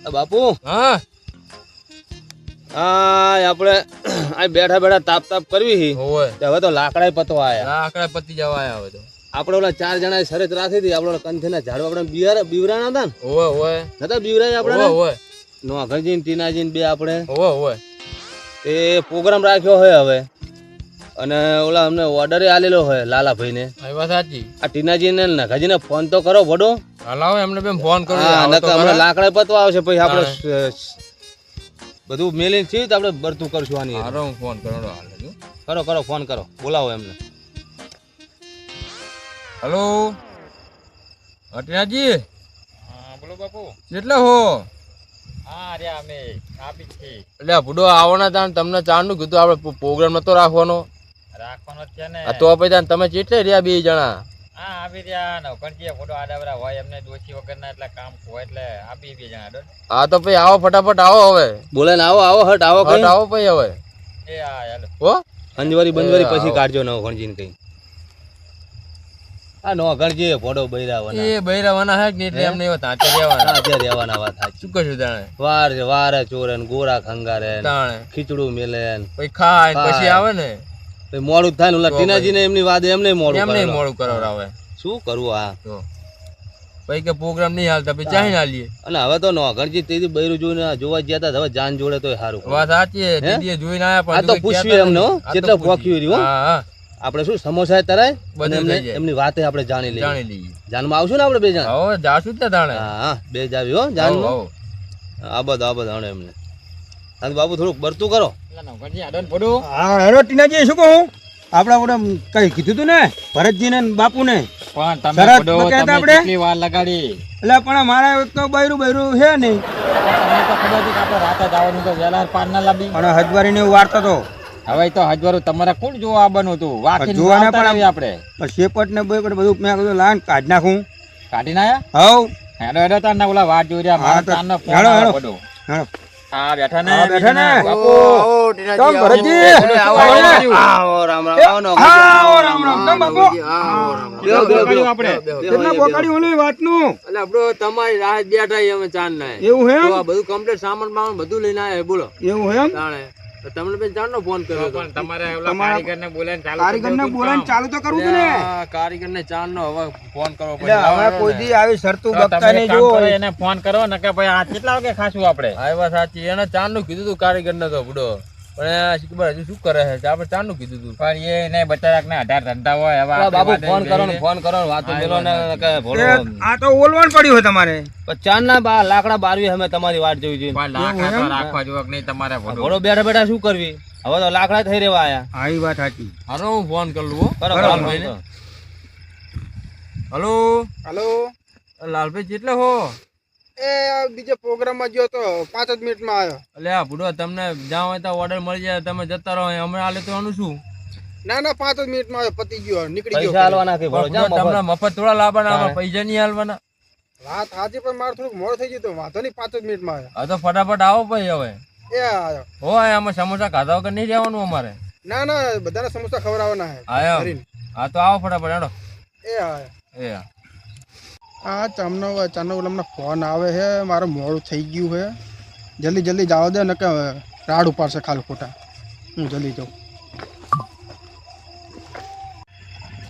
બાપુ હા આપણે આ બેઠા બેઠા તાપ કરવી ઓય હવે તો લાકડા પતો આયા આકડા પતી જવા આયા હવે તો આપણે ઓલા 4 જણા શરત રાખી હતી આપણે કંથીના ઝાડવા આપણે બીવરાના હતા ને ઓય નતા બીવરાય આપણે ઓય નો ઘરજીન ટીનાજીન બે આપણે ઓય એ પ્રોગ્રામ રાખ્યો હોય હવે અને ઓલા અમને ઓર્ડર આલેલો હોય લાલાભાઈ ને આ વાત સાચી આ ટીનાજી ને નખાજી ને ફોન તો કરો વડો હલાવો એમને બેન ફોન કરો નકા લાકડા પતવા આવશે પછી આપણે બધું મેલીને છીએ તો આપણે બરતું કરશું આની હારો હું ફોન કરવાનો હાલ કરો ફોન કરો બોલાવો એમને હેલો અટનાજી હા બોલો બાપુ કેટલા હો હા રે અમે આપી છે એટલે બુડો આવવાના તાણ તમને ચારનું કીધું આપણે પ્રોગ્રામ નતો રાખવાનો છે ને તો પછી તમે કેટલે રહ્યા બે જણા હા આપી રહ્યા ને કણજી ફોટો આડાવરા હોય એમને દોશી વગરના એટલે કામ હોય એટલે આપી બે જણા ડો હા તો પછી આવો ફટાફટ આવો હવે બોલે ને આવો હટ આવો હટ આવો પછી હવે એ હા હેલો હો અંજવારી બંજવારી પછી કાઢજો નવ ગણજીને કઈ આ નો ગણજી ફોટો બૈરાવાના એ બૈરાવાના હે કે એટલે એમને એવા તાચે રહેવાના તાચે રહેવાના વાત સાચી શું કશું તાણે વારે ચોરે ગોરા ખંગારે તાણે ખીચડું મેલે પછી ખાય પછી આવે ને પછી મોડું થાય ને ઓલા ટીનાજી ને એમની વાત એમને મોડું કરાવરાવે શું કરવું આ તો પછી કે પ્રોગ્રામ નહીં હાલતા પછી ચાહી ના લીએ અને હવે તો નોગરજી તેદી બૈરું જોઈને જોવા ગયા હતા હવે જાન જોડે તો સારું વાત સાચી છે દીદીએ જોઈને આયા આ તો પૂછ્યું એમને કેટલો પોખ્યું રહ્યું હા આપણે શું સમોસા તરાય બધું થઈ જાય. એમની વાતે આપણે જાણી જાણી લઈએ લઈએ જાનમાં આવશું ને આપણે બે જણા હવે જાશું જ ને તાણે હા બે જાવી હો જાનમાં હો આ બધું હણે એમને અને બાબુ થોડુંક બરતું કરો એટલે કણજી આડો ને ફોટો હા હેરો ટીનાજી શું કહું આપડા ઓલા કઈ કીધું તું ને ભરતજી ને બાપુ ને પણ તમે શરત ફોટો માં કહેતા તમે આપણે? કેટલી વાર લગાડી એટલે પણ મારા એક તો બૈરું છે નહીં તમને તો ખબર હતી કે આપણે રાતે જવાનું તો વહેલા પાર ના લાવી પણ હજવારી ને એવું વાર્તા તો હવે તો હજવારું તમારે કોણ જોવા આવવાનું હતું વાખી જોવાના પણ આવી આપણે પણ શેપટ ને બેપટ બધું મેં કીધું લાન કાઢ નાખું કાઢી ના આયા હવ હેડો હેડો તાર ના ઓલા વાટ જોઈ રહ્યા હા, મારા તો તારનો ફોન હેડો, આવ્યો હેડો. ફોટો. હેડો. હા બેઠા ને હા, બેઠા ને. બાપુ કેમ ભરતજી આવો રામ આવો નો આવો રામ રામ કેમ બાપુ બેહો, બેહો, બેહો. આપણે કેટલા બોકાડી ઓલી વાતનું એટલે આપણો તમારી રાહ બેઠા છીએ અમે ચાંદ ના એવું હે તો આ બધું કમ્પ્લીટ સામાન બામાન બધું લઈને આયા બોલો એવું હે તાણે તો તમને બેન ચાંદનો ફોન કર્યો હતો પણ તમારે ઓલા કારીગરને બોલાવીને ચાલુ કારીગર ને બોલાવીને ચાલુ તો કરવું હતું ને કારીગર ને ચાંદનો હવે ફોન કરવો એટલે હવે કોઈ દી આવી શરતું તો બકતા તમે નહીં એક કામ જોવો કરો, એને ફોન કરો ને કે ભાઈ આ કેટલા વાગે ખાશું આપણે આવ્યા સાચી એને ચાંદનું કીધું તું કારીગર ને તો બુડો પણ આ ખબર હજુ શું કરે છે આપણે ચાંદનું કીધું તું પણ એ ને બચારાક ને 18 ધંધા હોય હવે આપણે બાબુ વાદળી ફોન કરો ને લઈને- ફોન કરો ને વાતો મેલો ને કે ભોળો આ તો ઓલવણ પડ્યું હોય તમારે ચાર ના લાકડા બારવી અમે તમારી વાટ જોઈ જોઈએ પણ લાકડા તો રાખવા જોવે કે નહીં તમારે ભોળું. ભોળો બેઠા બેઠા શું કરવી હવે તો લાકડા થઈ રહેવા આયા હા એ વાત સાચી હારો હું ફોન કર લઉં હો. કરો બરાબર. ભાઈને હલો હલો લાલભાઈ કેટલે હો એ બીજે પ્રોગ્રામ માં ગયો તો 5 જ મિનિટ માં આવ્યો એટલે આ બુડો તમને જ્યાં હોય ત્યાં ઓર્ડર મળી જાય તમે જતા રહો હમણાં આલે તો આનું શું ના 5 જ મિનિટ માં આવ્યો પતી ગયો નીકળી પૈસા હાલવાના કે ભોળો બુડો, જામ તમને મફત થોડા લાવવાના આમાં પૈસા નહીં હાલવાના વાત સાચી પણ મારે થોડુંક મોડું થઈ ગયું તો વાંધો નહીં 5 જ મિનિટ માં હા તો ફટાફટ આવો ભાઈ હવે આવ્યો એ આવ્યો હોય આમાં સમોસા ખાધા વગર નહીં રહેવાનું અમારે ના બધાને સમોસા ખવડાવવાના હે હા કરીને. હા તો આવો ફટાફટ હેડો એ આવ્યો એ આ ચાનો ઓલામનો ફોન આવે છે મારું મોડું થઈ ગયું છે જલ્દી જાવ દે ને કે રાડ ઉપાડશે ખાલી ખોટા હું જલ્દી જાઉં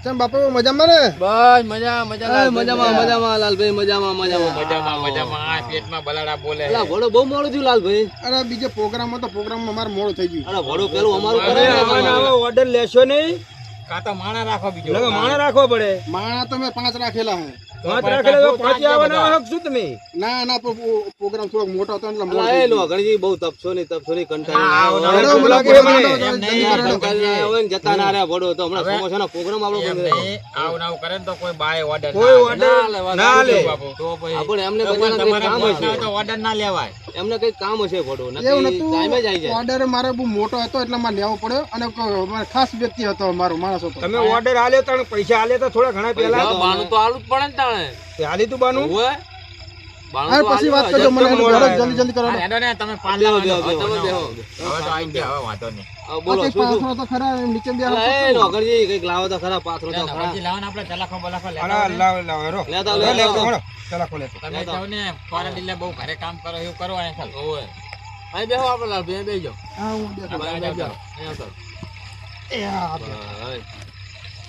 કેમ બાપુ મજામાં ને બસ મજા મજા મજામાં લાલભાઈ મજામાં મજામાં આ પેટમાં બલાડા બોલે અલા ભોળો બહુ મોડું થયું લાલભાઈ અરે બીજે પ્રોગ્રામમાં તો પ્રોગ્રામમાં મારું મોડું થઈ ગયું અરે ભોળો પેલું અમારું કરે ને તમારે. ઓર્ડર લેશો નહીં કાં તો માણા રાખો બીજો માણા રાખવો પડે માણા તો મેં 5 રાખેલા હે પાંચ રાખેલા તો પાંચ આવવાના શું તમે ના પ્રોગ્રામ થોડો મોટો હતો એટલે અલા એ નો ગણજી બહુ તપશો નહીં કંટાળી આવો, આવ્યા. આવો, લાગે આવો, મને એમ નહીં, કંટાળી આવ્યા હોય ને જતા ના રહ્યા ભોળો તો હમણાં હવે સમોસાનો પ્રોગ્રામ આપણો એમ બંધ રહ્યો. નહીં, આવું ને આવું કરે ને તો કોઈ બાય order કોઈ ના order લેવાય. ના લે. બાપુ. તો પછી આપણે એમને તો બધાને કંઈક તમારે કામ ફોન હશે ના હોય તો order ના લેવાય. એમને કઈક કામ હશે ભોળો એવું નક્કી ટાઈમે જ આવી જાય ઓર્ડર મારે બહુ મોટો હતો એટલે મારે લેવો પડ્યો અને મારો ખાસ વ્યક્તિ હતો મારો માણસ હતો તમે ઓર્ડર આલ્યો તો પૈસા આલ્યા તો થોડા ઘણા પહેલા પૈસા બાનું તો આલું જ પડે ને તાણે આલી તું બાનું હોય બાનું હા તો પછી વાત આલ્યું, કરજો મને હજાર હેડો, તો જલ્દી કરો હા, હેડો ને તમે પાન બેહો, લાવવાનો. બેહો, તમે બેહો. હવે તો આઈ ગયા, હવે વાંધો નહીં. હા, બોલો કંઈક શું શું? પાછળ તો ખરા નીચે બે અલા, એ નોકરજી કઈક લાવો તો ખરા પાથરો તો ખરા પછી લાવો ને આપણે ચલાખો બલાખો લેતા આના આવીએ. લાવ લાવ હેરો લેતા લે, લે, લેતા હેડો. ચલા ખોલે તો. તમે જાઓ ને ફોરેન એટલે બહુ ઘરે કામ કરો એવું કરો અહીંયા ચાલ. ઓય અહીં બેહો આપણે લાલભાઈ, અહીં બેહી જાઓ. હા હું દેખો. અહીં બેહો. અહીંયા ચાલ. એ હા ભાઈ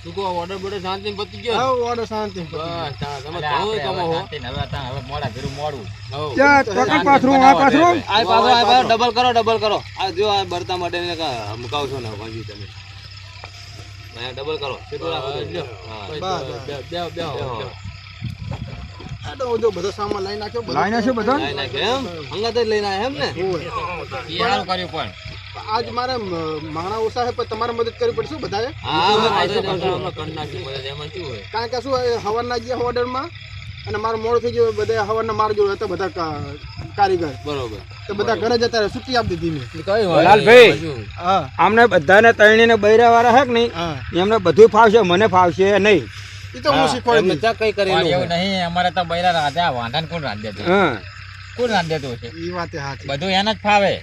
તું કહો ઓર્ડર બોર્ડર શાંતિ પતી ગયો ને? હા ઓર્ડર શાંતિ બસ તાણ તમે અરે ઘણું આપણે કમાવો. હવે શાંતિ ને હવે મોડા ઘરું મોડું. હઉ. ત્યાં ટોકન પાથરું આ પાથરું આ પાછો ડબલ કરો આ જો આ બરતા માટે ને મુકાવ છો ને ભાજી તમે અહીંયા ડબલ કરો કેટલું રાખો છો? હા. બેહો, બેહો. આ તો જો બધો સામાન લઈ નાખ્યો બધો. લાઈને શું બધો લાઈ નાખે એમ હંગાત જ લઈને આયા એમ ને ઓય. એ સારું કર્યું પણ. આજ મારે માણા ઓછા છે પણ તમારે મદદ કરવી પડશે બધાએ. હા હવે આઈસો પાછો પાછો હમણાં કરી નાખી મદદ. એમાં શું હોય? કારણ કે શું હવારના ગયા ઓર્ડરમાં અને મારું મોડું થઈ ગયું બધા હવારના માર જોડે હતા બધા કારીગર બરોબર તો બધા ઘરે જતા રહે છૂટી આપી દીધી મેં. કઈ હોય? લાલભાઈ. હજુ. હા આમને બધાને તણીને બૈરા વાળા હે કે નહીં હા એમને બધું ફાવશે મને ફાવશે નહીં. એ તો હું એમને શીખવાડી ચા કઈ પણ કરેલું એવું નહીં અમારે તો બૈરા રાધા વાંધાને કોણ રાંધે છે? હા કોણ રાંધે તો છે? એ વાત હાચી બધું એને જ ફાવે.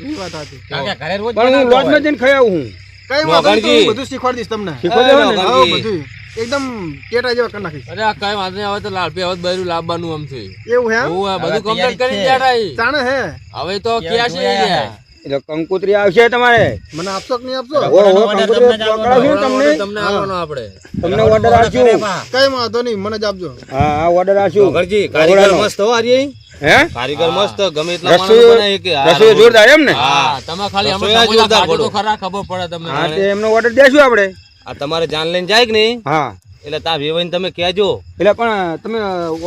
એ વાત હાચી કારણ કે ઘરે રોજ પણ હું બનાવતો લોટમાં હોય. જઈને ખાઈ આવું હું. કઈ વાંધો નહીં, તો નોકરજી. હું બધું શીખવાડી દઈશ તમને. શીખવાડી દેવો ને? હા બધું એકદમ ટેટા જેવા કરી નાખીશ. અરે આ કઈ વાંધો નહીં. હવે તો લાલભાઈ હવે તો બૈરું લાવવાનું આમ છે. એવું હે હું આ બધું હવે કમ્પ્લીટ તૈયારી કરીને છે. બેઠા ઈ. જાણે હે હવે તો ક્યાં છે જોયા યાર? એટલે કંકોત્રી આવશે તમારે. મને આપશો કે નહીં આપશો? order કંકોત્રી તમને જ પકડાવશું તમને. તમને આવવાનો આપણે. તમને ઓર્ડર આપશું. કઈ વાંધો નહીં મને જ આપજો. હા હા ઓર્ડર આપશું. ઘરજી કારીગર મસ્ત હો આજે હે કારીગર મસ્ત ગમે એટલા માણસો રસોઈ બનાવે કે આ રસોઈ જોરદાર એમ ને? હા તમે ખાલી અમે રસોઈયા સમોસા જોરદાર ખાજો તો પડો. ખરા ખબર પડે તમને. હા તે એમનો ઓર્ડર દેશું આપણે. આ તમારે જાન લઈને જાય કે નહીં હા એટલે તા વેવાઈને તમે કહેજો એટલે પણ તમે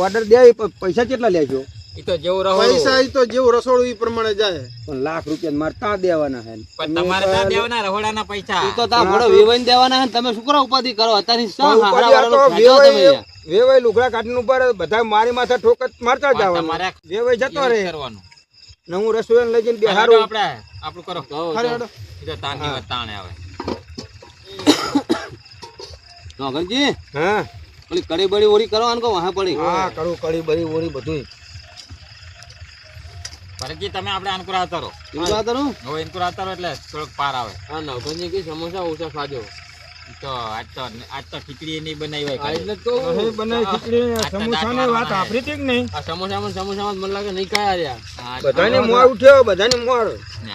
ઓર્ડર દે પૈસા કેટલા લેજો? ઈ તો જેવું રહો પૈસા ઈ તો જેવું રસોડું ઈ પ્રમાણે જાય. પણ લાખ રૂપિયા મારે ત્યાં દેવાના છે. પણ તમારે ત્યાં દેવાના રહોડાના પૈસા. ઈ તો તા ભોળો વેવાઈને દેવાના હે ને તમે શું કરો ઉપાધિ કરો અત્યારની શા પણ હારા ઉપાધિ આ તો વાળાનો ખેંચો તમે યાર? વેવાઈ લુગડા કાઢીને ઉપર બધા મારી માથે ઠોકર મારતા પણ જવાનું. તમારે વેવાઈ જતો એવું રહે જ કરવાનું. ને હું રસોઈ લઈ જઈને હાલો બેહારું. આપણે આપણું કરો. ખરે હેડો. ઈ તો તાણની વાત તાણે આવે. નોકરજી હા પેલી કડી બડી ઓરી કરવાનું કહો વાહ પડી હા કડું કડી બરી ઓરી બધું. ફરજી તમે આપણે અનુકૂળ આવતા રહો. કેવું વાત કરું હવે અનુકૂળ આવતા રહો એટલે થોડોક પાર આવે. હા નવગણજી કે સમોસા ઓછા ખાજો. ઈ તો આજ તો ખીચડી નહીં બનાવી હોય આ ઘરે. એટલે જ કહું. અહીં બને ખીચડી સમોસાની વાત આપરી હતી કે નહીં? આ સમોસામાં મને લાગે નહીં ખાયા રહ્યા. હા, બધાને મોર ઉઠ્યો બધાને મોર. ને.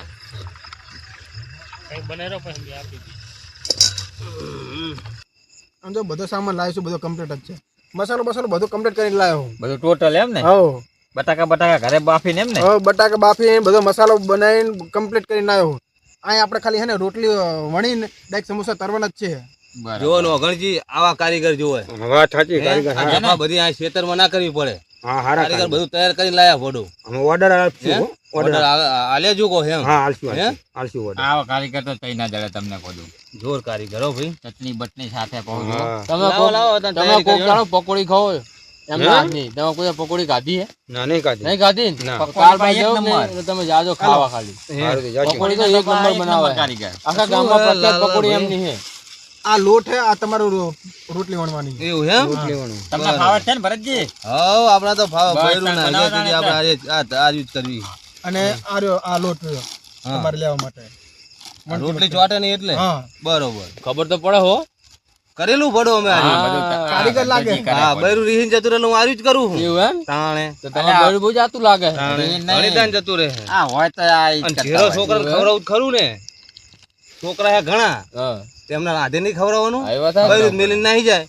આમ જો બધો સામાન લાવીશું બધો કમ્પ્લીટ જ છે. મસાલો બસાલો બધું કમ્પ્લીટ કરીને લાવ્યો હું. બધું ટોટલ એમ ને? હવ બટાકા ઘરે બાફીને એમ ને? હવે બટાકા બાફી બધો મસાલો બનાવીને કમ્પ્લીટ કરીને આવ્યો હું. અહીં આપણે ખાલી હે ને રોટલી વણીને ડાયરેક્ટ સમોસા તરવાના જ છે. બરાબર. જોવો નોકરજી આવા કારીગર જોવે વાત સાચી કારીગર. આ જમા બધી આ ખેતરમાં ના કરવી પડે હા હારા કારીગર બધું તૈયાર કરીને લાયા ભોડું અમે ઓર્ડર આપશું હો. ઓર્ડર આલ્યા જો કહો એમ હા આલશું હે? આલશું ઓર્ડર. આવા કારીગર તો તઈ ના જડે તમને કોદું. જોર કારીગર હો ભાઈ ચટણી બટની સાથે પહોંચો. હા તમે લાવો, કોક- લાવો, તમે તમે તૈયારી કોક કરજો. દાડો પકોડી ખાઓ એમના હે? હાથની. તમે કોઈ પકોડી ખાધી હે? ના નહીં કાઢી. નહીં ખાધી ને? ના. તો કાલ પકોડી જાઓ એક ને નંબર. એટલે તમે જાજો ખાવા ખાલી. સારું થઈ જશે. પકોડી તો એક નંબર બનાવે. કારીગર. આખા ગામમાં શું પ્રખ્યાત લાલા પકોડી ભાઈ? એમની હે. આ લોટ હે આ તમારું રોટલી વણવાની. એવું એમ લેવાનું. તમને ફાવે છે ને ભરતજી? હવ આપણા તો ભાવ બસ, ભર્યું ના બનાવો એટલે આપણે આજે આ જ કરવી અને આ રહ્યો આ લોટ રહ્યો હા. તમારે લેવા માટે. આ રોટલી ચોટે નહીં એટલે હા બરોબર ખબર તો પડે હો. કરેલું ભડો અમે આજે હા, કારીગર લાગે. હા બૈરું રીહીન જતું રહેલું હું આર્યું જ કરું હું એવું એમ? તાણે તો તમારે બૈરું બહુ જાતું લાગે. તાણે નહીં. ઘણી દાન જતું રહે આ હોય તો આ ઈ અને કરતા ઝેરો હોય. છોકરાને ખવડાવું જ ખરું ને છોકરા હે ઘણા હા. તેમના રાધે નહીં ખવડાવવાનું આ વાત સાચી. બૈરું મેલીને નાહી જાય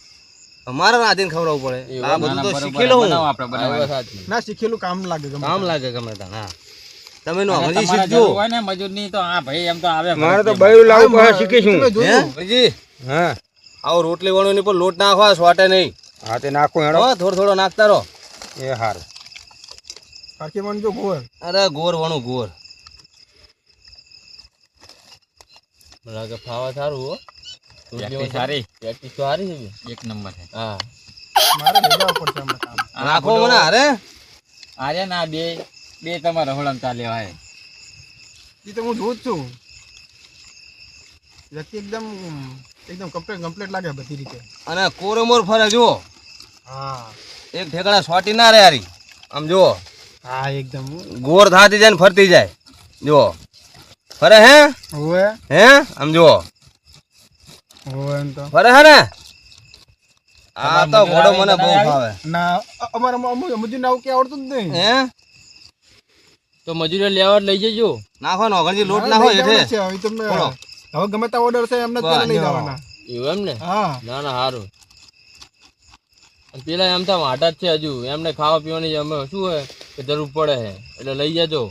અમારા રાધે ખવડાવવું પડે એવું આ બધું ના, તો ના, શીખી લઉં બનાવો આપણે આ વાત બનાવો. સાચી. ના શીખેલું કામ લાગે ગમે કામ લાગે ગમે ત્યાં હા તમે નો અને હજી તમારે શીખજો જરૂર હોય ને મજૂરની તો આ ભાઈ એમ તો આવે મારે તો ભરતજી. બૈરું લાવવું પડે શીખીશું. તમે જોયું? હજી હા આવો રોટલી વાળો ની પર લોટ નાખવા સ્વાટે નહીં હા તે નાખો હેડો. હો થોડો થોડો નાખતા રહો એ હારું. કાકી વણ જો ગોળ. અરે ગોર વણું ગોર મને લાગે ફાવા સારું હો. પ્રેક્ટિસ સારી. પ્રેક્ટિસ તો સારી છે બે. એક નંબર છે. હા. મારે લઈ જવા પડશે આમાં કામ. રાખો મને હારે આર્યા ના બે તમારે રહોડામાં ચાલે હોય. એ તો હું જોઉં જ છું. વ્યક્તિ એકદમ એકદમ કમ્પ્લીટ લાગે બધી રીતે. અને કોરમોર ફરે જુઓ હા એક ઠેકાણા સ્વાટી ના રે હારી આમ જુઓ હા એકદમ ગોર થાતી જાય ને ફરતી જાય જુઓ ફરે હે હોવે હે આમ જુઓ હોવે એમ તો ફરે હે ને આ તો ઘોડો મને બહુ ભાવે. ના અમારે મજૂર આવું કે આવડતું જ નહીં. હે તો મજૂરી લેવા લઈ જજો. નાખો નોકરજી લોટ નાખો લઈ એટલે જવાના છે. હવે તમને બોલો. હવે ગમે તે ઓર્ડર છે એમને જ પેલા લઈ જવાના. એવું એમ ને? હા ના ના સારું. પેલા એમ તો માટા જ છે હજુ, એમને ખાવા પીવાની અમે શું હોય કે જરૂર પડે છે એટલે લઈ જજો.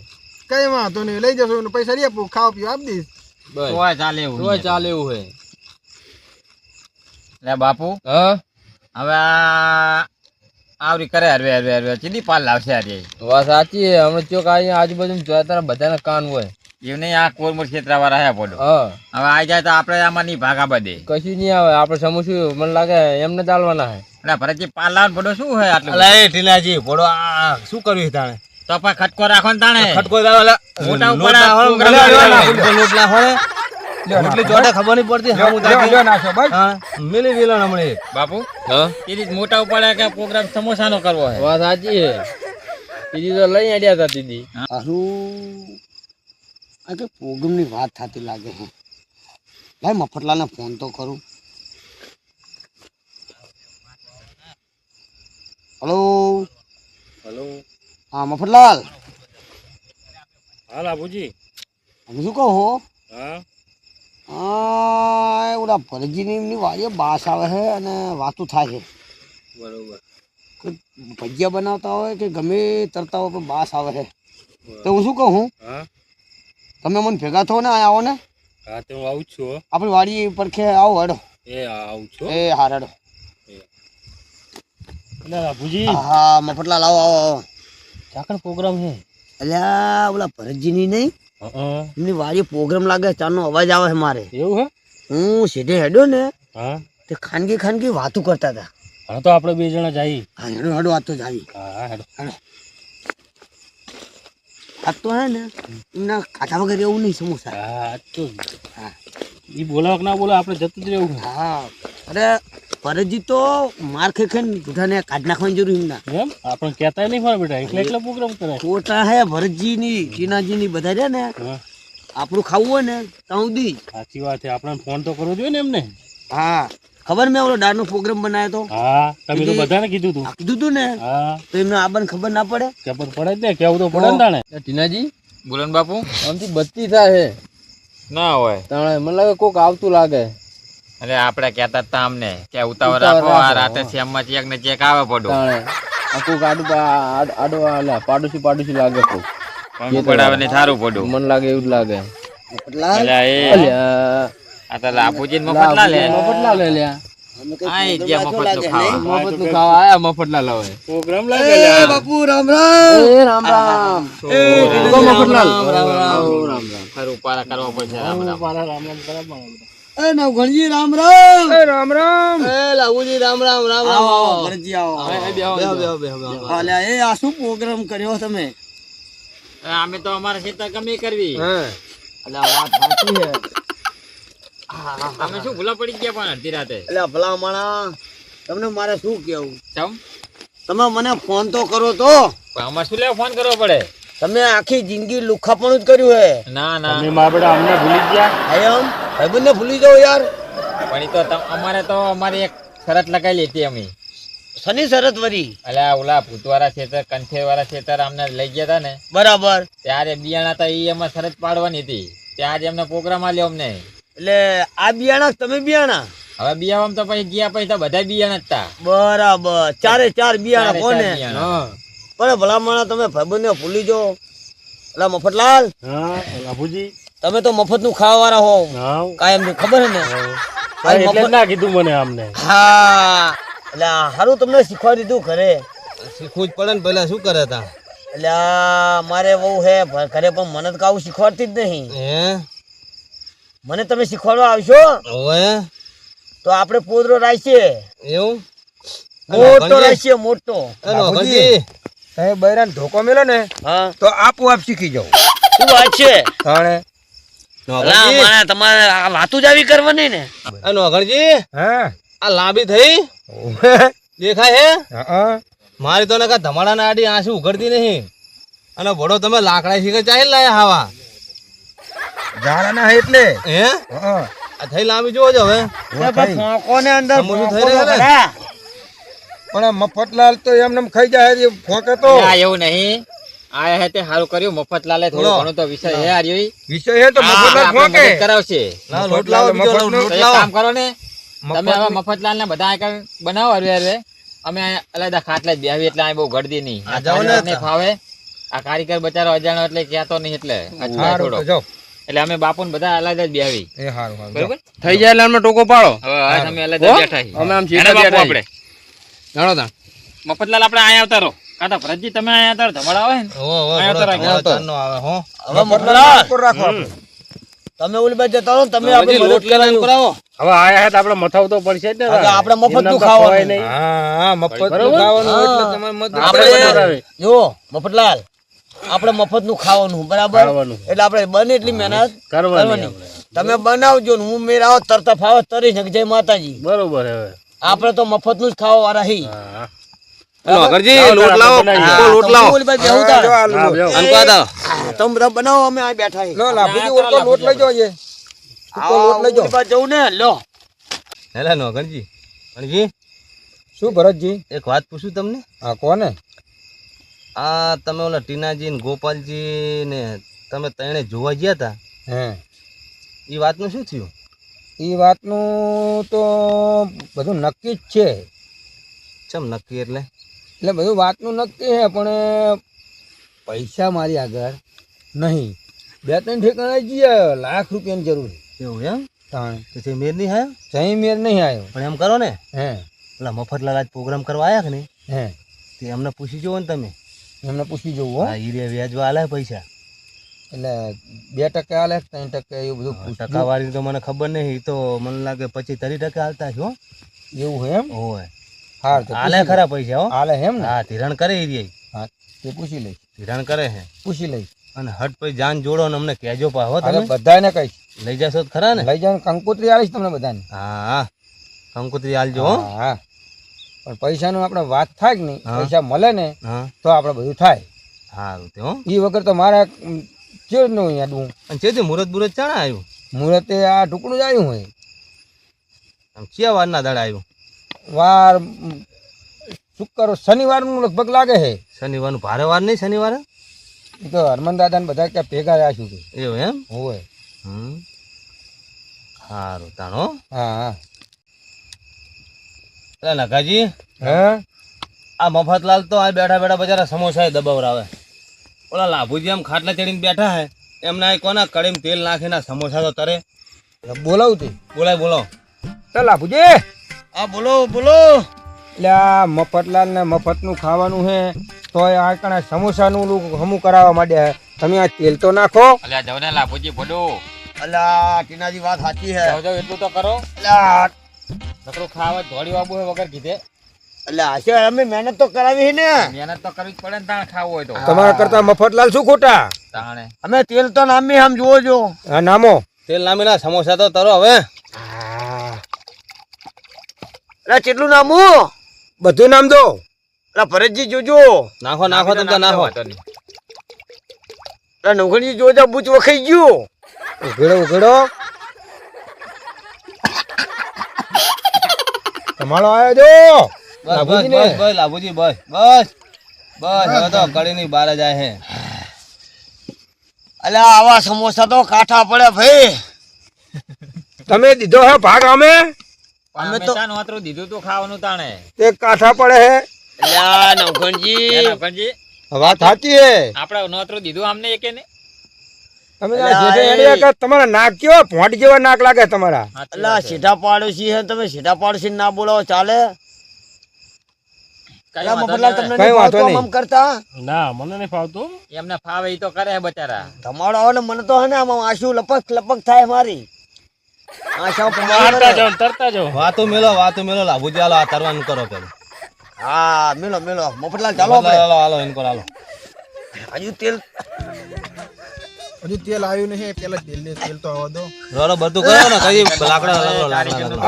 કઈ વાંધો નહીં, લઈ જશો અને પૈસા લઈ આપું, ખાવા પીવા આપી દઈશ. બસ તોય ચાલે એવું તોય ચાલે એવું છે. લે બાપુ હા હવે આવરી કરે હરવે ચીલી પાલ લાવશે આજે. વાત સાચી છે. હમણાં ચોક અહીંયા આજુબાજુ જોયા તારા બધાના કાન હોય. એવું નહીં, આ કોરમોર ક્ષેત્ર વાળા હે બોલો. હા હવે આવી જાય તો આપણે આમાં નહીં ભાગા બધે. કશું નહીં આવે. આપણે સમોસું મને લાગે એમને ચાલવાના છે. એટલે ભરતજી પાલ લાવવાનું પડો શું હોય આટલું? અલા એ ઢીલાજી ઘોડો આ શું કર્યું છે તાણે? તો પણ ખટકો રાખો ને તાણે. ખટકો દાવા મોટા ઉપર લોટ નાખો ને એટલી જોડે ખબર નહીં પડતી. હા હું તાકે હા મિલી વેલો હમણે એક. બાપુ હા એ રીત મોટા ઉપાડે કે પ્રોગ્રામ સમોસાનો કરવો છે. વાત સાચી છે. દીદી તો લઈ આડ્યા હતા દીદી. હારું આ કે પ્રોગ્રામની વાત થતી લાગે છે. ભાઈ મફતલાલને ફોન તો કરું. હલો હેલો હા મફતલાલ, હા લાભુજી. હું શું કહું હો, હા હા ઓલા ભરતજીની એમની વાડીએ બાસ આવે છે અને વાતું થાય છે. બરોબર. કે ભજીયા બનાવતા હોય કે ગમે તરતા હોય પણ બાસ આવે છે. તો હું શું કહું, હા તમે મને ભેગા થો ને અહીંયા આવો ને, હા તો હું આવું છું. આપણી વાડી પરખે આવો હેડો. એ આવું છું. એ હાર હેડો. લાભુજી હા મફતલાલ આવો આવો આવો. ચાકણ પ્રોગ્રામ છે. અલ્યા ઓલા ભરતજીની નહીં, એમની વાડી પ્રોગ્રામ લાગે, ચાનો અવાજ આવે છે મારે. એવું હે? હું સીધે હેડ્યો ને હા તે ખાનગી વાતું કરતા હતા. હા તો આપણે બે જણા જઈએ. હા હેડો હેડો આ તો જાવી. હા હેડો. આ તો હે ને એમના કાંઠા વગર એવું નહીં સમોસા. હા તો હા ઈ બોલાવ કે ના બોલાવ આપણે જતું જ રહેવું. હા અરે ભરતજી તો માર ખાઈને બધાને કાઢ નાખવાની જરૂર એમના. એમ આપણે કહેતા નહીં હોય બેટા, એકલા એકલા પ્રોગ્રામ કરે. ખોટા હે ભરતજીની ટીનાજીની બધા રહ્યા ને, આપણું ખાવું હોય ને ત્યાં સુધી. સાચી વાત છે. આપણે ફોન તો કરવો જોઈએ ને એમને. હા ખબર મેં ઓલો ડાળનો પ્રોગ્રામ બનાવ્યો તો. હા તમે તો બધાને કીધું તું. કીધું તું ને, હા તો એમને આબાને ખબર ના પડે. ખબર પડે જ ને, કેવું તો પડે ને તાણે. ટીનાજી બોલો ને બાપુ. આમથી બત્તી થાય છે ના હોય તાણે. મને લાગે કોક આવતું લાગે. અરે આપણે કહેતા હતા અમને કે ઉતાવળ રાખો, આ રાતે શ્યામમાં ચેક ને ચેક આવે પડો. તાણે આ કોક આડો આલે પાડોશી લાગે કોક. પંખ પડાવે ને થારું પડું. મને લાગે એવું જ લાગે. મફતલાલ, અલ્યા એ અલ્યા આ તો લાભુજી ને મફતલાલ હે. મફતલાલ લે લ્યા. અમે કઈ આય પ્રોગ્રામ જ્યાં રાખ્યો મફતનું લાગે ખાવા. નહીં? મફત નું ખાવા આયા મફતલાલ હવે. પ્રોગ્રામ એ બાપુ રામ રામ. એ રામ રામ. મફતલાલ રામ રામ. ખરું પારા કરવા પડશે. રામ રામ. એ નવઘણજી રામ રામ. રામ રામ. એ લાવુજી રામ રામ રામ રામ. આવો ભરતજી આવો. બેહો બેહો. અલ્યા એ આ શું પ્રોગ્રામ કર્યો તમે? અમે તો અમારા ખેતર ગમે કરવી. અલ્યા વાત સાચી છે. અમે શું ભૂલા પડી ગયા પણ અડધી રાતે. અલ્યા ભલા માણા, તમને મારે શું કેવું? ચમ તમે મને ફોન તો કરો તો. પણ અમારે શું લેવા ફોન કરવો પડે? તમે આખી જિંદગી લુખાપણું જ કર્યું હે. ના ના અમને ભૂલી ગયા. એમ ભાઈબંધને ભૂલી જાઓ યાર. પણ ઈ તો અમારે તો અમારી એક શરત લગાવેલી હતી અમે. શની શરત વરી? અલ્યા ઓલા ભૂતવાળા ખેતર કંઠેર વાળા ખેતર અમને લઈ ગયા હતા ને, બરાબર. ત્યારે બિયાણા હતા એ અમારે શરત પાડવાની હતી. ત્યારે એમને પ્રોગ્રામ આલ્યો અમને. એટલે આ બિયાણા તમે બિયાણા? હવે બિયાવામાં તો પછી ગયા પછી તો બધા બિયાણા જ હતા. બરાબર, ચારે ચાર બિયાણા ચારે કોને? ચાર બિયાણા. પણ ભલા માણા તમે ભાઈબંધને ભૂલી જાઓ. એટલે મફતલાલ, હા લાભુજી. તમે તો મફત નું ખાવા વાળા હો કાયમ ની, ખબર હે ને? એટલે ના કીધું મને અમને. હા એટલે સારું તમને શીખવાડી દીધું ઘરે. શીખવું જ પડે ને, પેલા શું કરે તા? એટલે મારે બહુ હે ઘરે, પણ મને તો કાવું શીખવાડતી જ નહીં. હે મને તમે શીખવાડવા આવશો ઓએ તો આપણે પોદરો રાખીએ, એવું મોટો રાખીએ, મોટો. એ નોકરજી તમે બૈરાને ધોકો મેલો ને હા તો આપોઆપ શીખી જાઓ. શું વાત છે? તાણે નોકરજી તમારે આ વાતું જ આવી કરવાની ને. એ નોકરજી હા આ લાંબી થઈ દેખાય હે? હા મારી તો નકા ધમાડા ના આડી આંસુ ઉઘડતી નહીં. અને ભોડો તમે લાકડા શીખે ચાહી લાયા હાવા જાળાના હે એટલે. હે હા આ થઈ લાંબી જોવો છો હવે. ફોંકો ને અંદર સમોસું થઈ ફોંકો રહ્યા ને? ખરા. પણ આ મફતલાલ તો એમને એમ ખાઈ જાય છે, ફોકે તો ના, એવું નહીં. આયા હે તે સારું કર્યું. મફતલાલે થોડું ઘણું તો વિષય હે હાર્યો ઈ. વિષય છે તો હા, મફતલાલ આપણે ફોકે મદદ કરાવશે. લાવો, લોટ લાવો, બીજો લાવો, તો લોટ એક લાવો. કામ કરો ને, તમે હવે મફતની- મફતલાલ ને બધા આગળ બનાવો હરવે હરવે. અમે અહીંયા અલાયદા ખાટલે જ બેહવી એટલે અહીં બહુ ગળદી નહીં. આ જાઓ ને કારીગરને ફાવે. આ કારીગર બચારો અજાણો એટલે કહેતો નહીં એટલે અચકાય હારું થોડો. તો જાઓ. એટલે અમે બાપુ ને બધા અલાયદા જ બેહવી. એ હારું હારું બરોબર? થઈ જાય એટલે અમને ટોકો પાડો. હવે હવે અમે અલાયદા બેઠા છીએ. અમે આમ હેને સીધા બાપુ બેઠા આપણે? જાણો તા મફતલાલ આપણે અહીંયા આવતા રહો. કાંતા ભરતજી તમે અહીંયા આવતા રહો. ધમાડા આવે ને હો, હો, અહીંયા બરોબર, તો રાખો. ચાંદનો આવે, હો. હવે મફતલાલ ઉપર રાખો આપણે. તમે ઓલી બાજુ જતા રહો ને, તમે હજી આપણે લોટ મદદ લેવાનું કરાવો. હવે આયા હે તો આપણે મથાવ તો પડશે જ ને હવે આપણે મફત નું એમનેમ તો ખાવાનું. ખવાય નહીં. હા હા મફત બરોબર? ખાવાનું હા. એટલે તમારે મદદ આપણે કરવાની. બનાવે. જો મફતલાલ, આપણે મફત નું ખાવાનું બરાબર, ખાવાનું. એટલે આપણે બને એટલી મહેનત કરવાની કરવાની. આપણે. તમે બનાવજો ને હું મેરા આવો તરતા ફાવે તરી શકે. જય માતાજી. બરોબર હવે આપણે તો મફત નું જ ખાવા વાળા હી. હા. હાલો, અગરજી, લાવો, લોટ લાવો, બનાવી આખો લોટ લાવો. ઓલી બાજુ બેહું તાર. જો આ લો. હા, બેહો. આનકો આ દાવ. તમે બધા બનાવો, અમે આ બેઠા હી. લો લાભુજી ઓળખો લોટ લઈ જાઓ છે. આવો, લોટ લઈ જાઓ. ઓલી બાજુ જવું ને, લો. હેલા નો અગરજી. અગરજી, શું ભરતજી? એક વાત પૂછું તમને. હા કોને? આ તમે ઓલા ટીનાજી ને ગોપાલજી ને તમે ત્રણે જોવા ગયા હતા, હે એ વાતનું શું થયું? એ વાતનું તો બધું નક્કી જ છે. ચમ નક્કી એટલે? એટલે બધું વાતનું નક્કી છે પણ પૈસા મારી આગળ નહીં. 2-3 ઠેકાણે જઈએ, લાખ રૂપિયાની જરૂર છે. એવું એમ? તાણે પછી મેર નહીં આવ્યો? સહી મેર નહીં આવ્યો. પણ એમ કરો ને, હે પેલા મફતલાલ આજ પ્રોગ્રામ કરવા આવ્યા કે નહીં, હે તે એમને પૂછી જુઓ ને તમે. એમને પૂછી જવું હો. હા, ઈ વ્યાજવા આલે પૈસા. એટલે 2% આલે 3% એવું બધું પૂછવું. ટકાવાળી તો મને ખબર નહીં, ઈ તો મને લાગે 25-30% હાલતા છે, હો. એવું હોય એમ? ઓય હાર તો હાલે ખરા પૈસા, હો. હાલે એમ ને? હા, ધિરાણ કરે ઈ રહ્યા. હા તે પૂછી લઈશ, ધિરાણ કરે છે. પૂછી લઈશ. અને હટ પછી જાન જોડો ને અમને કહેજો પા, હો. અરે તમે બધાને કહીશ, લઈ જશો તો ખરા ને? લઈ જાવ કંકોત્રી આલીશ તમને બધાને. હા હા, કંકોત્રી આલજો, હો. હા પણ પૈસાનું આપણે વાત થાય કે નહીં, હા. પૈસા મળે ને હા, તો આપણે બધું થાય. સારું તે, હો. એ વગર તો મારા ચેડ નું અહીંયા ડું અને ચેથી મુહૂર્ત બુરત ચાણા આવ્યું? મુહૂર્તે આ ટુકડું જ આવ્યું હોય. આમ કયા વારના દાડા આવ્યું? વાર શુક્ર શનિવારનું લગભગ લાગે છે. શનિવારનું ભારે વાર નહીં? શનિવારે એ તો હરમન દાદા ને બધા ક્યાં ભેગા રહ્યા છું એવું એમ? હોય. સારું તાણો. હા હા એટલે નગાજી, હે આ મફતલાલ તો આ બેઠા બેઠા બજારા સમોસા દબાવરાવે. ઓલા લાભુજી આમ ખાટલા ચડીને બેઠા હે, એમના કોના કડીમ તેલ નાખીને આ સમોસા તો તરે. બોલાવું તે બોલાય, બોલો. ચાલ આપુજી. હા બોલો બોલો. એટલે આ મફતલાલ ને મફતનું ખાવાનું છે તો આ કણા સમોસાનું હમું કરાવવા માંડ્યા છે. તમે આ તેલ તો નાખો. અલ્યા જાવ ને લાભુજી ભડું. અલા ટીનાજી વાત સાચી હે. જાવ જાવ એટલું તો કરો. અલા નકરું ખાવા ધોળી વાબુ હે વગર કીધે. અલા આશે અમે મહેનત તો કરાવી હે ને. મહેનત તો કરવી જ પડે ને તાણ ખાવું હોય તો. તમારા કરતા મફતલાલ શું ખોટા? તાણે અમે તેલ તો નામી આમ જોવો જો. હા નામો. તેલ નામીના સમોસા તો તરો હવે. અલા કેટલું નામું? બધું નામ દો. અલા ભરતજી જોજો. નાખો નાખો તમે તો નાખો. અલા નવઘણજી જોજો, બૂચ વખાઈ ગયું. ઉઘેડો ઉઘેડો. તમારો આવ્યો જો. બસ લાભુજી બસ ને. બસ લાભુજી બસ બસ બસ. હવે તો કડીની બહાર જાય હે. અલા આવા સમોસા તો કાઠા પડે ભાઈ. તમે દીધો હે ભાગ અમે અમે અમે તો તો નોતરું દીધું તું ખાવાનું તાણે. તે કાઠા પડે હે. અલા નવઘણજી નવકણજી, વાત સાચી હે. આપણે નોતરું દીધું અમને એકે ને. તમે આ જેઠે એડિયા કે તમારા નાક કેવા ભોંટ જેવા નાક લાગે તમારા. સાચી અલા વાત છે. સીધા પાડોશી હે, તમે સીધા પાડોશી ના બોલાવો ચાલે? કઈ અલા વાંધો મફતલાલ નહીં. તમને કઈ નહીં વાંધો ફાવતું નહીં. આમ કરતા? ના મને નહીં ફાવતું. એમને ફાવે ઈ તો કરે હે બચારા. તમારો આવે ને મને તો હે ને આમ આંસુ લપક લપક થાય મારી. આંસુ તરતા જાઓ તરતા જાઓ. વાતો મેલો લાભુજી હાલો આ તરવાનું કરો પેલું. હા મેલો મેલો મફતલાલ ચાલો આપણે. હાલો હાલો એન પર હાલો. હજુ તેલ હજુ તેલ આવ્યું નહીં, પેલા તેલ તો આવવા દો. રોરો બધું કરો ને કઈ લાકડા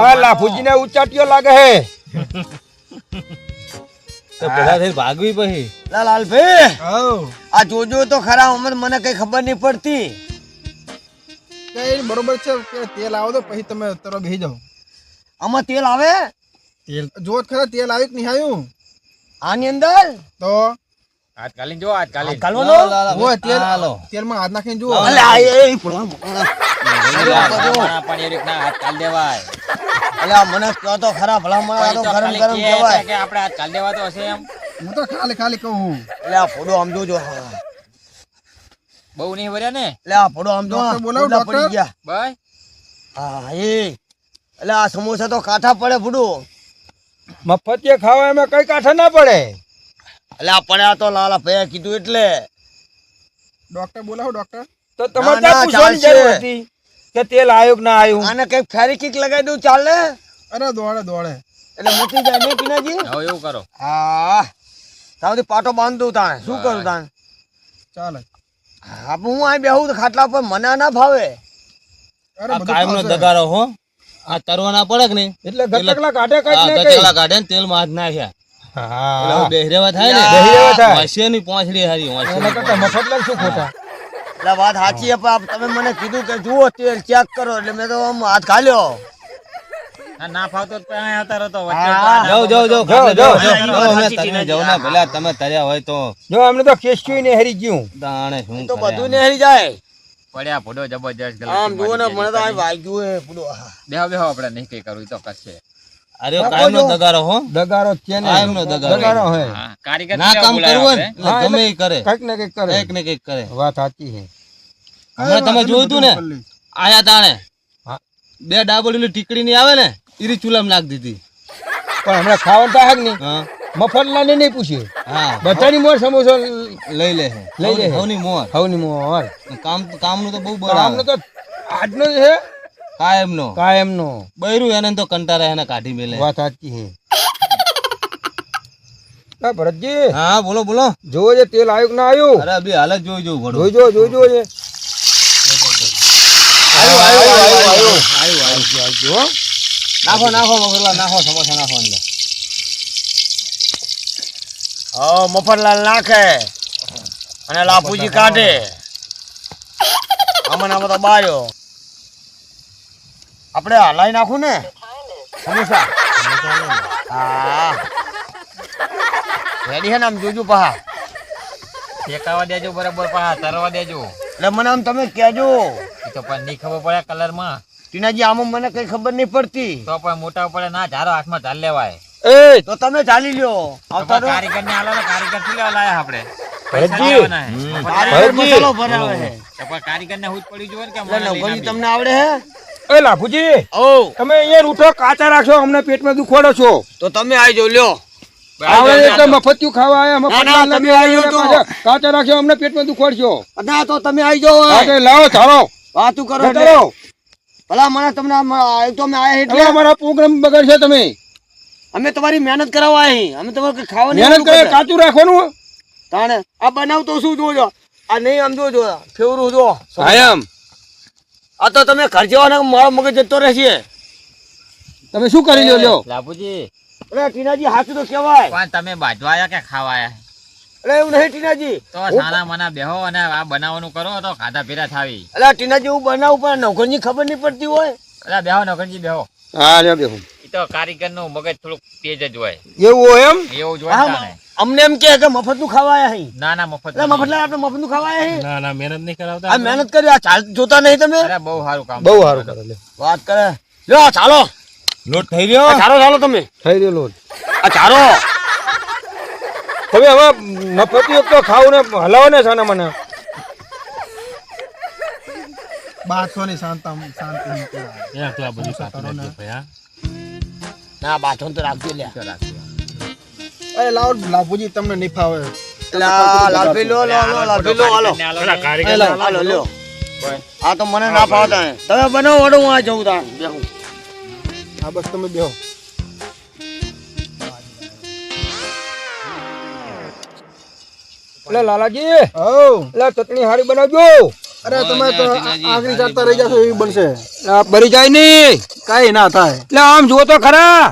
આ લાફુજીને ઉચાટીઓ લાગે હે. તો પેલા થઈ ભાગવી પછી. લાલભાઈ આવ આ જોજો તો ખરા, મને કઈ ખબર નહીં પડતી. કઈ બરોબર છે કે તેલ આવો દો પછી તમે તરત બેસી જાઓ. આમાં તેલ આવે? તેલ જોત ખરા તેલ આવ્યું કે નહીં આવ્યું આની અંદર તો હાથ કાઢીને જો હાથ કાઢીને. કાલવાનો ઓય તેલ હાલો. તેલમાં હાથ નાખીને જુઓ અલે આ એ પડવા મોકલા. ના પણ એ રીતના હાથ કાઢી દેવાય. અલે આ મને કહો તો ખરા ભલા મને આ તો તો ગરમ ખાલી ગરમ કહે કહેવાય. છે કે આપણે હાથ કાઢી દેવા તો હશે એમ. હું તો ખાલી ખાલી કહું એટલે આ ફોડો આમ જોજો. બહુ નહીં ભર્યા ને એટલે આ ફોડો આમ જો. ડોક્ટર બોલાવો, ફોડા પડી ડોક્ટર. ગયા. ભાઈ હા એ એટલે આ સમોસા તો કાઠા પડે ફૂડું. મફતિયા ખાવા એમાં કઈ કાંઠા ના પડે. એટલે આ પડ્યા તો લાલા ભૈયા કીધું એટલે ડોક્ટર બોલાવો ડોક્ટર તો તમારે ના, ત્યાં પૂછવાની ચાલશે. જરૂર હતી કે તેલ આવ્યું કે ના આવ્યું. આને કઈક ફેરી કિક લગાવી દઉં ચાલે અરે દોડે દોડે એટલે મૂકી જાય નહીં ટીનાજી. હવે એવું કરો. હા તાવથી પાટો બાંધું તાણે શું કરું તાણે. ચાલે હા પણ હું અહીં બેહું તો ખાટલા પર મને ના ભાવે. અરે આ બધું કાયમનો ફાવશે. દગારો હો. આ તરવા ના પડે કે નહીં એટલે ગટકલા કાઢે કઈ આ ને કઈ. ગચકલા કાઢે ને તેલમાં હાથ નાખ્યા એટલે હવે બેહરેવા થાય ને બેહરેવા થાય. વાંસિયાની પોંછડી હારી એના વાંસિયાની કરતા મફતલાલ શું ખોટા. એટલે વાત સાચી છે પણ તમે મને કીધું કે જુઓ તેલ ચેક કરો એટલે મેં તો આમ હાથ ઘાલ્યો. આ ના ફાવતો તો અહીંયા આવતા રહો તો વચ્ચે હા. તો આ જાઓ જાઓ જાઓ જાઓ, ખાટલે જાઓ. જાઓ, જાઓ. અમે સાચી તમે ચીજ જાઓ નથી. ના ભલા તમે તર્યા હોય તો જો અમને તો કેસ્ક્યુ ને હરી ગયું. દાણે શું તો કર્યા. બધું ને હરી જાય. પડ્યા ફોટો જબરજસ્ત આમ ગલતી જુઓ ને મારી મને તો અહીં જાય. વાગ્યું હે પૂરું. આહા. બેહો બેહો આપણે નહીં કઈ કરવું ઈ તો કરશે. અરે કાયમનો દગારો હો દગારો જ છે ને. કાયમનો દગારો. દગારો હે. હા, કારીગર ના કામ બોલાવ્યા કરવું હોય આપણે. ને એટલે ગમે એ કરે કઈક ને કઈક કરે. કંઈક ને કંઈક કરે વાત સાચી છે. હમણાં તમે જોયું તું ને આયા તાણે હા. બે ડાબોડીની ટીકડી ની આવે ને ઈરી ચૂલામાં નાખ દીધી પણ હમણાં ખાવાનું તો હાક નહીં. હા મફતલાલ ને નહીં પૂછ્યું. હા બધાની મોર સમોસો લઈ લે લઈ લે. હવની મોર હવની મોર. કામનું તો બહુ આમનો બરાબર તો આજનો જ છે કાયમનો કાયમનો. બૈરું એને તો કંટાળે એને કાઢી મેલે વાત સાચી છે. હા ભરતજી હા બોલો બોલો જોવો છે તેલ આવ્યું કે ના આવ્યું. અરે અભી હાલ જ જોઈ જોઉં ઘોડો જોઈજો છે. આવ્યું. નાખો નાખો મગરલા નાખો સમોસા નાખો અંદર હા મફતલાલ નાખે અને લાપુજી કાઢે. આમાં આમાં તો બાર્યો આપણે હલાઈ નાખું ને સમોસા. હા રેડી હે ને આમ જોજો પહા. શેકાવા દેજો બરાબર પણ તરવા દેજો. એટલે મને આમ તમે કહેજો ઈ તો પણ નહીં ખબર પડે કલર માં ટીનાજી આમાં મને કઈ ખબર નહીં પડતી. તો પણ મોટા પડે ના ધારો હાથમાં ધાર લેવાય. એ તો તમે ચાલી લ્યો આવતા રહો. કારીગર ને આલો ને કારીગર થી લેવા લાયા આપણે ભરતજી. લેવાના હે. કારીગર મસાલો ભરાવે છે. તો પણ કારીગર ને હુજ પડી જોવે ને કે એટલે મને લઈને નવગણજી આપી. તમને આવડે હે? એ લાભુજી ઓ તમે અહીંયા ઉઠો કાચા રાખશો અમને પેટમાં દુખોડો છો. તો તમે આવી જાઓ લ્યો. આવે એટલે મફતિયું ખાવા આયા ના, મફતલાલ તમે ને આવી જાઓ તો. કાચા રાખશો અમને પેટમાં દુખોડશો. ના તો તમે આવી જાઓ હા, હવે. તો લાવો ધારો વાતું કરો જતા એટલે. રહો. ભલા મને તમને તો અમે આયા હવે એટલે અમારા પ્રોગ્રામ બગડશે. તમે અમે તમારી મહેનત કરાવવા અહીં અમે તમારે કઈ ખાવાની મહેનત નથી કરે કરતા. કાચું રાખવાનું. તાણે આ બનાવતો શું જોજો આ નહીં આમ જોજો ફેવરું જો આયામ આ તો તમે ઘર જવાના મારો મગજ જતો રહેશે. તમે શું કરી લ્યો લ્યો. લાભુજી અરે ટીનાજી હાચું તો કહેવાય. પણ તમે બાજવા આયા કે ખાવા આયા? અરે એવું નહીં ટીનાજી. તો સાના મના બેહો અને આ બનાવવાનું કરો તો ખાધા પીરા થાવી. અરે ટીનાજી હું બનાવું પણ નોકરની ખબર નહીં પડતી હોય. અલા બેહો નોકરજી બેહો. હા લ્યો બેહું. ઈ તો કારીગર નું મગજ થોડુંક તેજ જ હોય એવું હોય એમ. એવું જ હોય હા, તાને. અમને એમ કે મફતનું ખાવા આયા અહીં. ના ના મફત એટલે મફતલાલ આપણે મફતનું ખાવા આયા અહીં. ના ના મહેનત નહીં કરાવતા આ મહેનત કરી આ ચાલ જોતા નહીં તમે. અરે બહુ સારું કામ બહુ સારું કરે લ્યો. વાત કરે લ્યો ચાલો. લોટ થઈ રહ્યો આ ચાલો ચાલો તમે થઈ રહ્યો લોટ. આ ચાલો. તમે હવે મફતિયું તો ખાવ ને હલાવો ને સાના મને. બાથોની શાંતિ યાર તું આ બધું કાપી નાખજો ભાઈ હા ના બાથરૂમ તો રાખજો લ્યા. અરે લાવો લાભુજી તમને નહીં ફાવે લાલભાઈ લો લો લો લાલભાઈ લો હાલો. પેલા કારીગર હાલો લ્યો. આ તો મને ના ફાવતા હે. તમે બનાવો વડો હું આ જઉં તાણ બેહું. હા બસ તમે બેહો એટલે લાલાજી ઓ એટલે ચટણી હારી બનાવજો. અરે તમે તો આગળ ચાલતા રહી જશો એવી બનશે આ બરી જાય નહીં. કઈ ના થાય એટલે આમ જુઓ તો ખરા.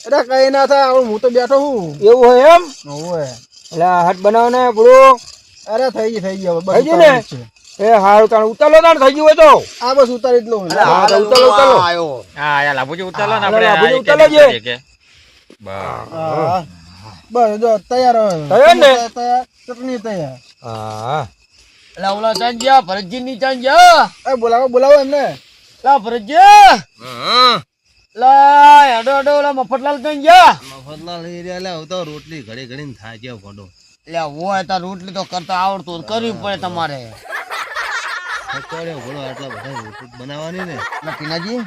અરે કઈ ના થાય હવે હું તો બેઠો છું એવું હોય એમ. ઓવે એટલે આ હાથ બનાવો ને પૂરું અરે થઈ ગઈ થઈ ગયું ને? એ હારું તાણ ઉતારો તાણ થઈ ગયું હોય તો. આ બસ ઉતારી જ લઉં હા, તો ઉતારો, ઉતારો. આયો. હા યા લાભુજી ઉતારો ને હા, આપણે લાભુજી આ એક ઉતારો એક છે. એક એક. હા. બસ જો તૈયાર હવે. તૈયાર ને? તૈયાર ચટણી તૈયાર. હા એટલે ઓલા ચાંદ ગયા ભરતજી ની ચાંદ ગયા એ બોલાવો એમને. લા ભરતજી લા હેડો હેડો ઓલા મફતલાલ ચાંદ ગયા મફતલાલ એ રહ્યા લે, હવે તો રોટલી ઘડી ઘડીને થાય છે ફોટો. એટલે હોય તો રોટલી તો કરતા આવડતું કરવી પડે તમારે. ફકડ્યો ઘોડો, આટલા બધા રોટલી બનાવવાની ને. એટલે ટીનાજી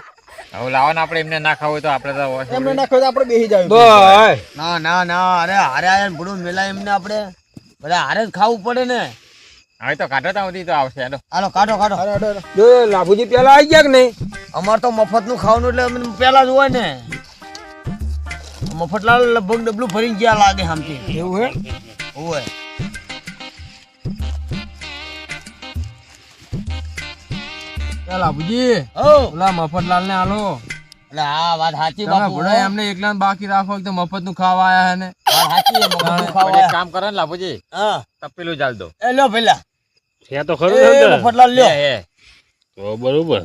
હવે લાવો ને આપણે એમને ના ખાવું હોય તો આપણે તો હોય. એમને નાખો તો આપણે બેસી જાવ. બસ ના ના ના અરે હારે આયા ને ભૂડું મેલા એમને આપણે બધા હારે જ ખાવું પડે ને. હવે તો કાઢો ત્યાં સુધી તો આવશે હેડો. હાલો કાઢો કાઢો. જો લાભુજી પેલા આવી ગયા કે નહીં? અમાર તો મફત નું ખાવાનું એટલે અમને પેલા જ હોય ને. મફતલાલ લગભગ ડબલું ભરીને ગયા લાગે આમથી. એવું હે? હોય લાભુજી હો ઓલા મફતલાલ ને હાલો. એટલે હા વાત સાચી તમે બાપુ. ભોળા એમને એકલા બાકી રાખો તો મફત નું ખાવા આયા હે ને. વાત સાચી છે, મફતનું પણ ખાવા. એક કામ કરો ને લાભુજી, હા તપેલું ચાલ દો. એ લ્યો પેલા ત્યાં તો ખરું એ ને અંદર? મફતલાલ લ્યો. તો બરોબર.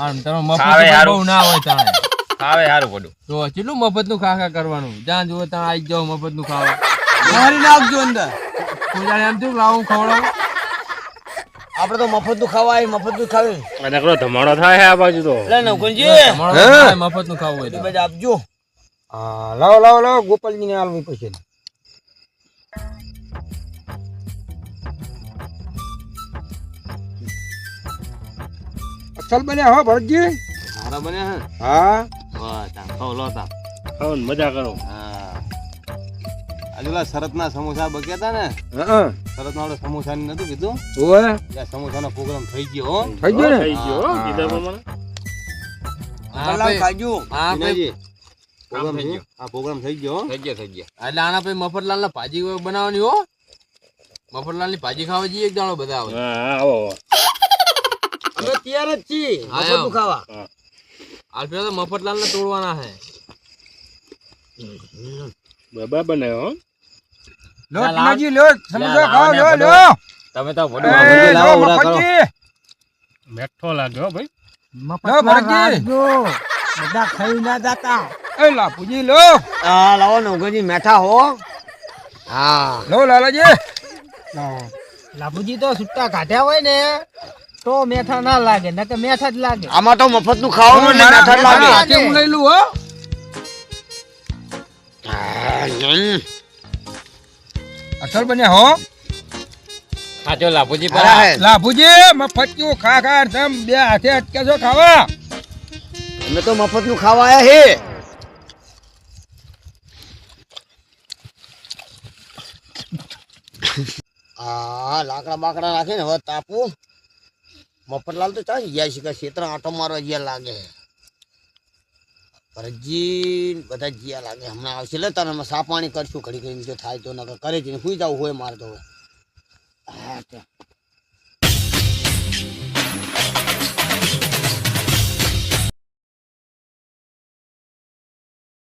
આમ તમે ખાવે મફત હારું. બહુ ના હોય તાણે. હવે સારું પડ્યું. તો કેટલું મફત નું ખા કરવાનું? જ્યાં જુઓ ત્યાં આવી જાઓ મફત નું ખાવા. મારી નાખજો અંદર. કોઈ જાણે એમ થયું લાવું ખવડાવું. આપણે તો મફત નું ખાવા આવી, મફત નું ખાવી. આ નકરો ધમાડો થાય છે આ બાજુ તો. એટલે નવકુંજી તમારો ખાય મફત નું ખાવું હોય એ તો. બાજુ આપજો. હા લાવો ગોપાલજી ને હાલવી પછી. અસલ બન્યા હો ભરતજી. સારા બન્યા હે. હા વાહ, તાન ખાઓ, લો તાન. ખાઓ ને મજા કરો. હા. આજે ઓલા શરતના સમોસા બક્યા તા ને, હા શરતના આપણે સમોસા ની નતું કીધું? ઓય ત્યાં સમોસાનો પ્રોગ્રામ થઈ ગયો હો. થઈ ગયો ને? થઈ ગયો હો, કીધા પ્રમાણે. કલાક ખાજો. હા વિનયજી, પ્રોગ્રામ થઈ છે? ગયો. હા, પ્રોગ્રામ થઈ ગયો હો. થઈ ગયા થઈ ગયા. એટલે આના પછી મફતલાલ ના ભાજી બનાવવાની હો. મફતલાલ ની ભાજી ખાવા જઈએ એક દાડો બધા આવે. હા આવો અમે તૈયાર જ છીએ હા, મફત નું ખાવા. હાલ પેલા તો મફતલાલ ને તોડવાના છે. બાબા બનાવ્યો હો. લોટ લાવ. નજી લોટ સમજો ખાઓ લાવો ને લો બધો. લો. તમે તો એ વડું બધું લાવો, લો ઓલા કરો. મફતજી. મેઠો લાગ્યો હો ભાઈ. લો ભરતજી. બધા ખાઈ ના જાતા. એ લાપુજી લો. હા લાવો નવકુંજી મેઠા હો. હા લો લાલાજી. લાભુજી તો છૂટા કાઢ્યા હોય ને તો મેઠા ના લાગે નકર મેઠા જ લાગે. આમાં તો મફત નું ખાવાનું એટલે મેઠા જ લાગે. હાથે હું લઈ લઉં હો. અસલ બન્યા હો. સાચો લાભુજી અરે પર હે. લાભુજી મફતિયું ખા ખા તમ બે હાથે અટકે છો ખાવા. અમે તો મફત નું ખાવા આયા હે. હા લાકડા બાકડા રાખીને હવે તાપું. મફતલાલ તો ચાલ ગયા છે કે ક્ષેત્ર આટો મારવા ગયા લાગે. ભરતજી બધા ગયા લાગે હમણાં આવશે. લે તને અમે સા પાણી કરશું ઘડી ઘડી જો થાય તો નકર કરે છે ને સુઈ જવું હોય મારે તો. હા ત્યાં